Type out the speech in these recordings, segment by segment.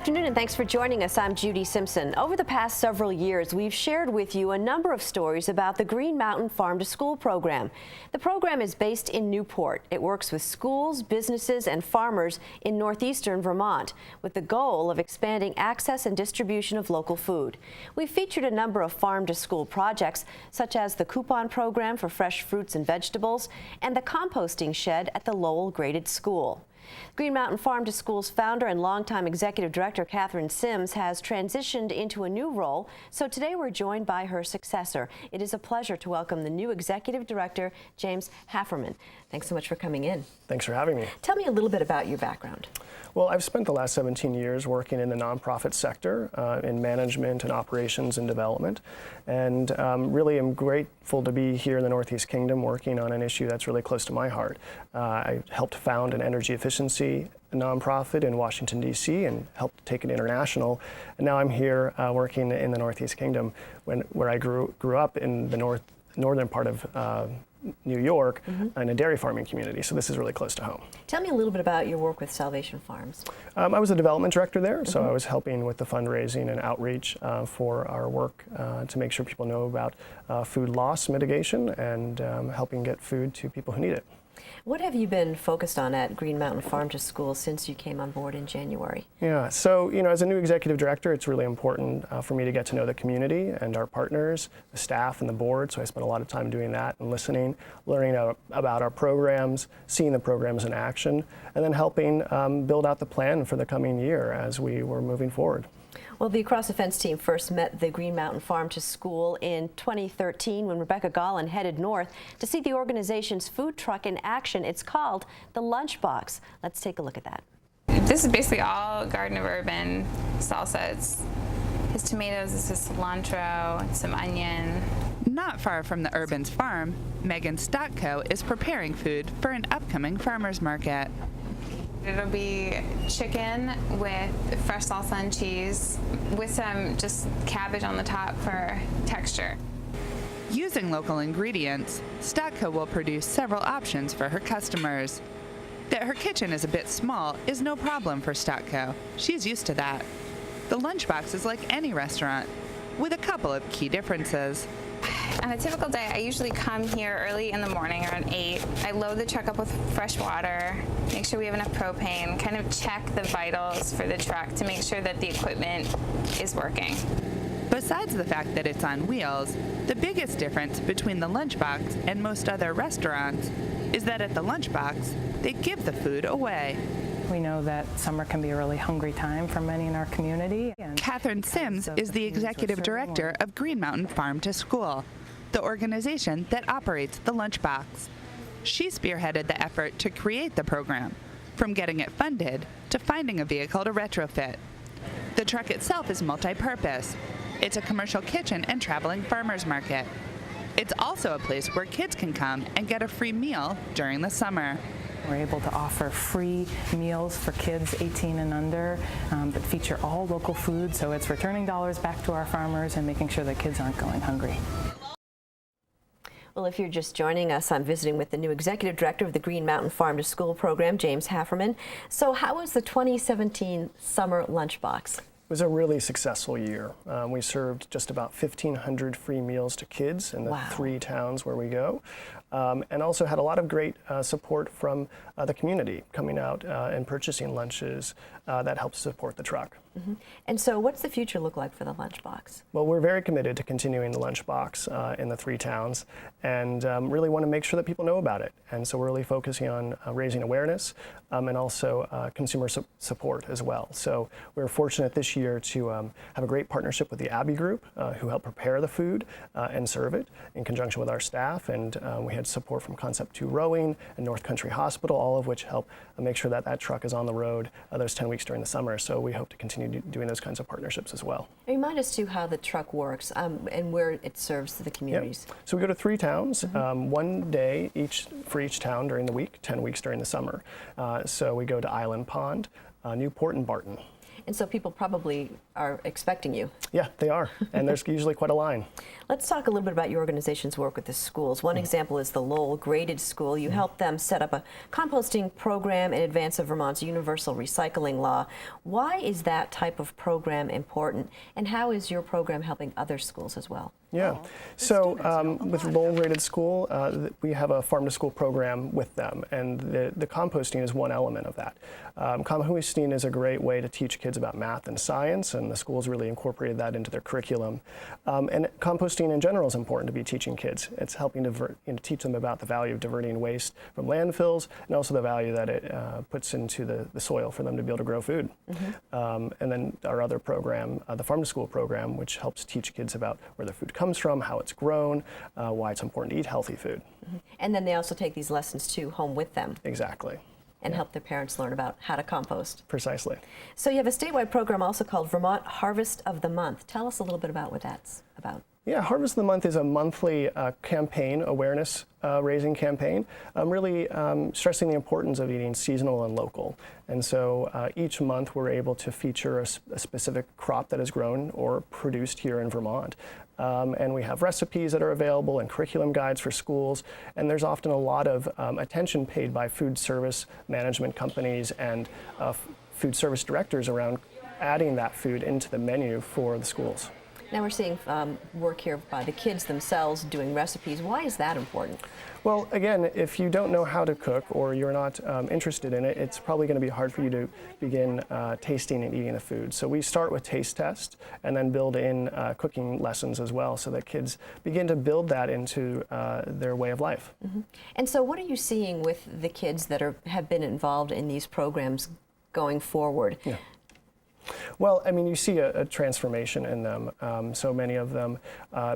afternoon and thanks for joining us. I'm Judy Simpson. Over the past several years, we've shared with you a number of stories about the Green Mountain Farm to School program. The program is based in Newport. It works with schools, businesses, and farmers in northeastern Vermont with the goal of expanding access and distribution of local food. We've featured a number of farm to school projects, such as the coupon program for fresh fruits and vegetables and the composting shed at the Lowell Graded School. Green Mountain Farm to School's founder and longtime executive director Catherine Sims has transitioned into a new role, so today we're joined by her successor. It is a pleasure to welcome the new executive director, James Hafferman. Thanks so much for coming in. Thanks for having me. Tell me a little bit about your background. Well, I've spent the last 17 years working in the nonprofit sector in management and operations and development, and really am grateful to be here in the Northeast Kingdom working on an issue that's really close to my heart. I helped found an energy efficiency nonprofit in Washington, D.C. and helped take it international, and now I'm here working in the Northeast Kingdom where I grew up in the northern part of New York in a dairy farming community, so this is really close to home. Tell me a little bit about your work with Salvation Farms. I was a development director there, so I was helping with the fundraising and outreach for our work to make sure people know about food loss mitigation and helping get food to people who need it. What have you been focused on at Green Mountain Farm to School since you came on board in January? Yeah, so as a new executive director, it's really important for me to get to know the community and our partners, the staff and the board, so I spent a lot of time doing that and listening, learning about our programs, seeing the programs in action, and then helping build out the plan for the coming year as we were moving forward. Well, the Across the Fence team first met the Green Mountain Farm to School in 2013 when Rebecca Gollin headed north to see the organization's food truck in action. It's called the Lunchbox. Let's take a look at that. This is basically all Garden of Urban salsa. It's his tomatoes, this is cilantro, some onion. Not far from the Urban's farm, Megan Stockco is preparing food for an upcoming farmer's market. It'll be chicken with fresh salsa and cheese with some just cabbage on the top for texture. Using local ingredients, Stockco will produce several options for her customers. That her kitchen is a bit small is no problem for Stockco. She's used to that. The Lunchbox is like any restaurant, with a couple of key differences. On a typical day, I usually come here early in the morning around 8. I load the truck up with fresh water, make sure we have enough propane, kind of check the vitals for the truck to make sure that the equipment is working. Besides the fact that it's on wheels, the biggest difference between the Lunchbox and most other restaurants is that at the Lunchbox, they give the food away. We know that summer can be a really hungry time for many in our community. Catherine Sims is the executive director of Green Mountain Farm to School, the organization that operates the Lunchbox. She spearheaded the effort to create the program, from getting it funded to finding a vehicle to retrofit. The truck itself is multi-purpose. It's a commercial kitchen and traveling farmers market. It's also a place where kids can come and get a free meal during the summer. We're able to offer free meals for kids 18 and under that feature all local food, so it's returning dollars back to our farmers and making sure that kids aren't going hungry. Well, if you're just joining us, I'm visiting with the new executive director of the Green Mountain Farm to School program, James Hafferman. So how was the 2017 Summer Lunchbox? It was a really successful year. We served just about 1,500 free meals to kids in the 3 towns where we go, and also had a lot of great support from the community coming out and purchasing lunches that helps support the truck. And so what's the future look like for the Lunchbox? Well, we're very committed to continuing the Lunchbox in the 3 towns and really want to make sure that people know about it. And so we're really focusing on raising awareness and also consumer support as well. So we're fortunate this year to have a great partnership with the Abbey Group who helped prepare the food and serve it in conjunction with our staff. And we had support from Concept 2 Rowing and North Country Hospital, all of which help make sure that that truck is on the road those 10 weeks during the summer. So we hope to continue doing those kinds of partnerships as well. Remind us too how the truck works and where it serves the communities. Yep. So we go to 3 towns, 1 day for each town during the week, 10 weeks during the summer. So we go to Island Pond, Newport, and Barton. And so people probably are expecting you. Yeah, they are, and there's usually quite a line. Let's talk a little bit about your organization's work with the schools. One example is the Lowell Graded School. You helped them set up a composting program in advance of Vermont's universal recycling law. Why is that type of program important, and how is your program helping other schools as well? Yeah, so with Lowell Graded School, we have a farm-to-school program with them, and the composting is one element of that. Composting is a great way to teach kids about math and science, and the schools really incorporated that into their curriculum. And composting in general is important to be teaching kids. It's helping to teach them about the value of diverting waste from landfills, and also the value that it puts into the soil for them to be able to grow food. And then our other program, the farm-to-school program, which helps teach kids about where the food comes from, how it's grown, why it's important to eat healthy food. And then they also take these lessons to home with them. Exactly. And help their parents learn about how to compost. Precisely. So you have a statewide program also called Vermont Harvest of the Month. Tell us a little bit about what that's about. Yeah, Harvest of the Month is a monthly campaign, awareness raising campaign, really stressing the importance of eating seasonal and local. And so each month we're able to feature a specific crop that is grown or produced here in Vermont. And we have recipes that are available and curriculum guides for schools. And there's often a lot of attention paid by food service management companies and food service directors around adding that food into the menu for the schools. Now we're seeing work here by the kids themselves doing recipes. Why is that important? Well, again, if you don't know how to cook or you're not interested in it, it's probably going to be hard for you to begin tasting and eating the food. So we start with taste tests and then build in cooking lessons as well, so that kids begin to build that into their way of life. And so what are you seeing with the kids that have been involved in these programs going forward? Yeah. Well, I mean, you see a transformation in them. So many of them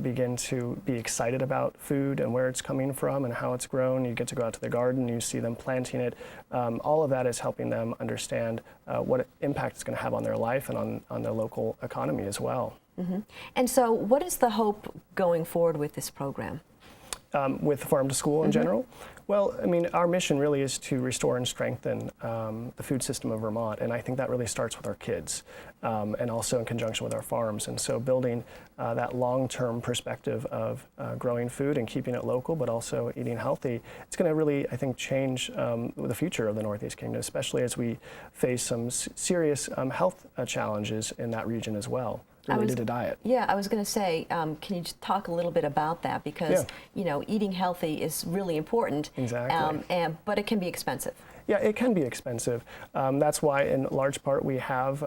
begin to be excited about food and where it's coming from and how it's grown. You get to go out to the garden, you see them planting it. All of that is helping them understand what impact it's going to have on their life and on their local economy as well. And so what is the hope going forward with this program? With Farm to School in general? Well, I mean, our mission really is to restore and strengthen the food system of Vermont, and I think that really starts with our kids and also in conjunction with our farms. And so building that long-term perspective of growing food and keeping it local, but also eating healthy, it's going to really, I think, change the future of the Northeast Kingdom, especially as we face some serious health challenges in that region as well, related to diet. Yeah, I was going to say, can you just talk a little bit about that? Because, you know, eating healthy is really important. Exactly. But it can be expensive. Yeah, it can be expensive. That's why, in large part, we have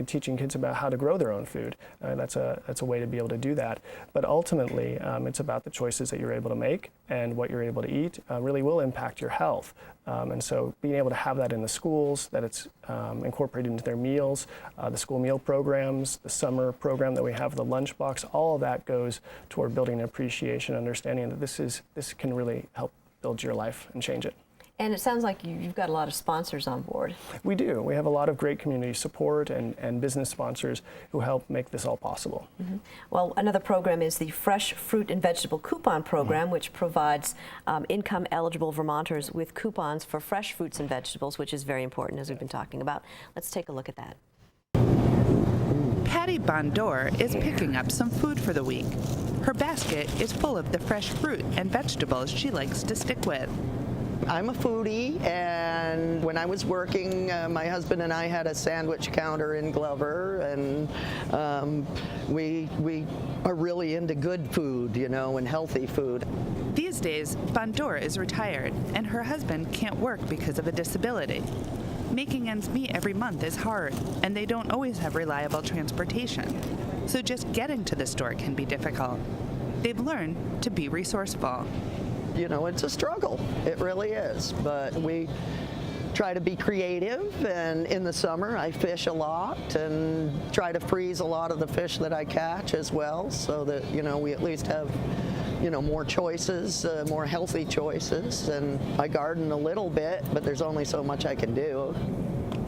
teaching kids about how to grow their own food. That's a way to be able to do that. But ultimately, it's about the choices that you're able to make, and what you're able to eat really will impact your health. And so being able to have that in the schools, that it's incorporated into their meals, the school meal programs, the summer program that we have, the lunchbox, all of that goes toward building an appreciation, understanding that this can really help build your life and change it. And it sounds like you've got a lot of sponsors on board. We do. We have a lot of great community support and business sponsors who help make this all possible. Well, another program is the Fresh Fruit and Vegetable Coupon Program, which provides income-eligible Vermonters with coupons for fresh fruits and vegetables, which is very important, as we've been talking about. Let's take a look at that. Patty Bondor is picking up some food for the week. Her basket is full of the fresh fruit and vegetables she likes to stick with. I'm a foodie, and when I was working, my husband and I had a sandwich counter in Glover, and we are really into good food, you know, and healthy food. These days, Bondor is retired, and her husband can't work because of a disability. Making ends meet every month is hard, and they don't always have reliable transportation. So just getting to the store can be difficult. They've learned to be resourceful. You know, it's a struggle. It really is. But we try to be creative, and in the summer I fish a lot and try to freeze a lot of the fish that I catch as well, so that, you know, we at least have, you know, more choices, more healthy choices. And I garden a little bit, but there's only so much I can do.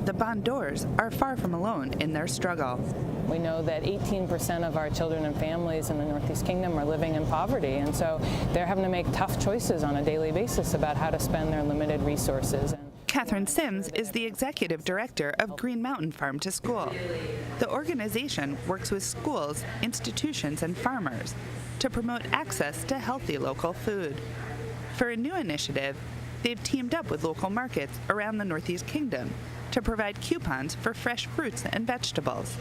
The Bondors are far from alone in their struggle. We know that 18% of our children and families in the Northeast Kingdom are living in poverty, and so they're having to make tough choices on a daily basis about how to spend their limited resources. And Catherine Sims is the executive director of Green Mountain Farm to School. The organization works with schools, institutions, and farmers to promote access to healthy local food. For a new initiative, they've teamed up with local markets around the Northeast Kingdom to provide coupons for fresh fruits and vegetables.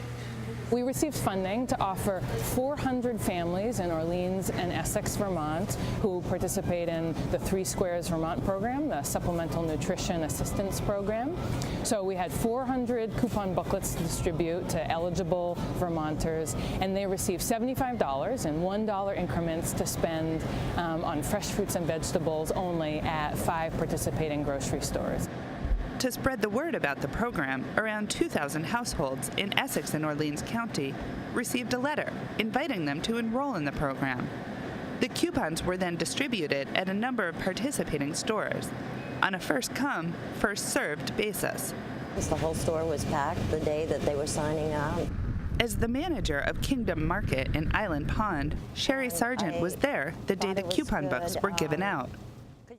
We received funding to offer 400 families in Orleans and Essex, Vermont, who participate in the 3 Squares Vermont program, the Supplemental Nutrition Assistance Program. So we had 400 coupon booklets to distribute to eligible Vermonters, and they received $75 in $1 increments to spend on fresh fruits and vegetables only at 5 participating grocery stores. To spread the word about the program, around 2,000 households in Essex and Orleans County received a letter inviting them to enroll in the program. The coupons were then distributed at a number of participating stores on a first-come, first-served basis. The whole store was packed the day that they were signing up. As the manager of Kingdom Market in Island Pond, Sherry Sargent was there the day the coupon books were given out.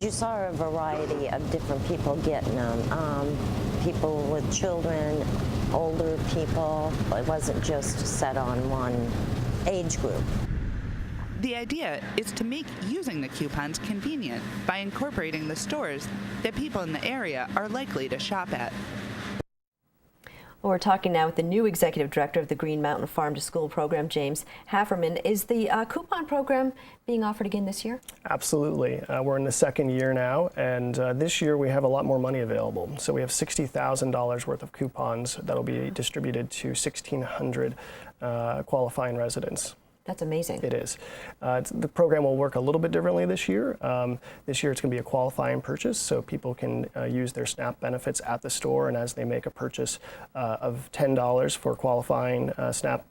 You saw a variety of different people getting them. People with children, older people. It wasn't just set on one age group. The idea is to make using the coupons convenient by incorporating the stores that people in the area are likely to shop at. Well, we're talking now with the new executive director of the Green Mountain Farm to School program, James Hafferman. Is the coupon program being offered again this year? Absolutely. We're in the 2nd year now, and this year we have a lot more money available. So we have $60,000 worth of coupons that will be distributed to 1,600 qualifying residents. That's amazing. It is. The program will work a little bit differently this year. This year it's going to be a qualifying purchase, so people can use their SNAP benefits at the store, and as they make a purchase of $10 for qualifying SNAP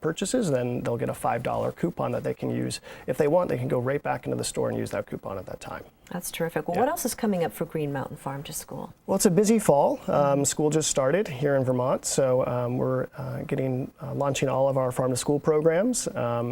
purchases, then they'll get a $5 coupon that they can use. If they want, they can go right back into the store and use that coupon at that time. That's terrific. Well, Yeah. What else is coming up for Green Mountain Farm to School? Well, it's a busy fall. School just started here in Vermont, so we're launching all of our farm to school programs.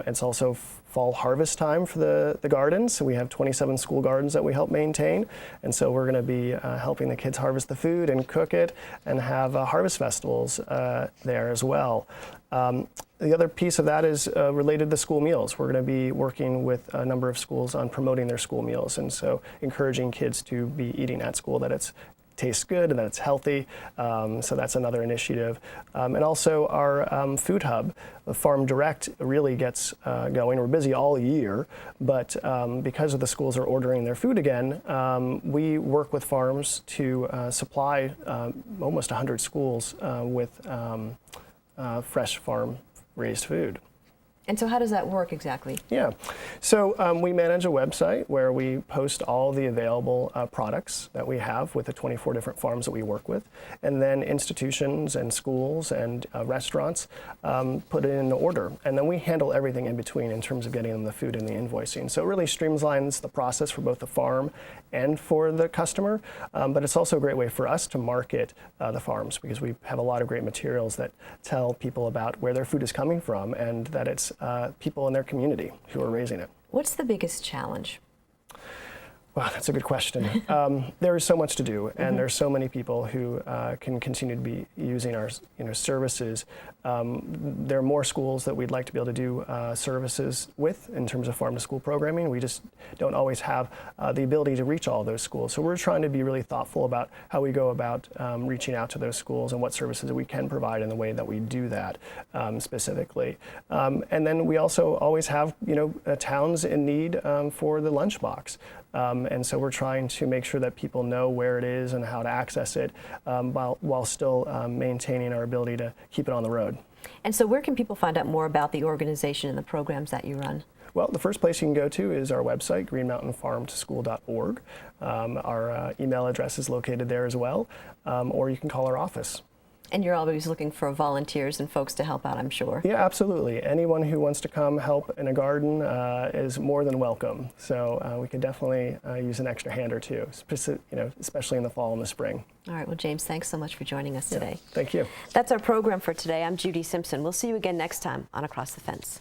It's also fall harvest time for the gardens. So we have 27 school gardens that we help maintain, and so we're going to be helping the kids harvest the food and cook it, and have harvest festivals there as well. The other piece of that is related to school meals. We're going to be working with a number of schools on promoting their school meals, and so encouraging kids to be eating at school, that it tastes good and that it's healthy. So that's another initiative. And also our food hub, the Farm Direct, really gets going. We're busy all year, but because of the schools are ordering their food again, we work with farms to supply almost 100 schools with fresh farm-raised food. And so how does that work exactly? Yeah, so we manage a website where we post all the available products that we have with the 24 different farms that we work with, and then institutions and schools and restaurants put it in order, and then we handle everything in between in terms of getting them the food and the invoicing. So it really streamlines the process for both the farm and for the customer, but it's also a great way for us to market the farms, because we have a lot of great materials that tell people about where their food is coming from and that it's people in their community who are raising it. What's the biggest challenge? Wow, that's a good question. There is so much to do, and there's so many people who can continue to be using our services. There are more schools that we'd like to be able to do services with in terms of farm to school programming. We just don't always have the ability to reach all those schools. So we're trying to be really thoughtful about how we go about reaching out to those schools and what services we can provide in the way that we do that specifically. And then we also always have towns in need for the lunchbox. And so we're trying to make sure that people know where it is and how to access it while still maintaining our ability to keep it on the road. And so where can people find out more about the organization and the programs that you run? Well, the first place you can go to is our website, greenmountainfarmtoschool.org. Our email address is located there as well, or you can call our office. And you're always looking for volunteers and folks to help out, I'm sure. Yeah, absolutely. Anyone who wants to come help in a garden is more than welcome. So we could definitely use an extra hand or two, especially in the fall and the spring. All right, well, James, thanks so much for joining us today. Thank you. That's our program for today. I'm Judy Simpson. We'll see you again next time on Across the Fence.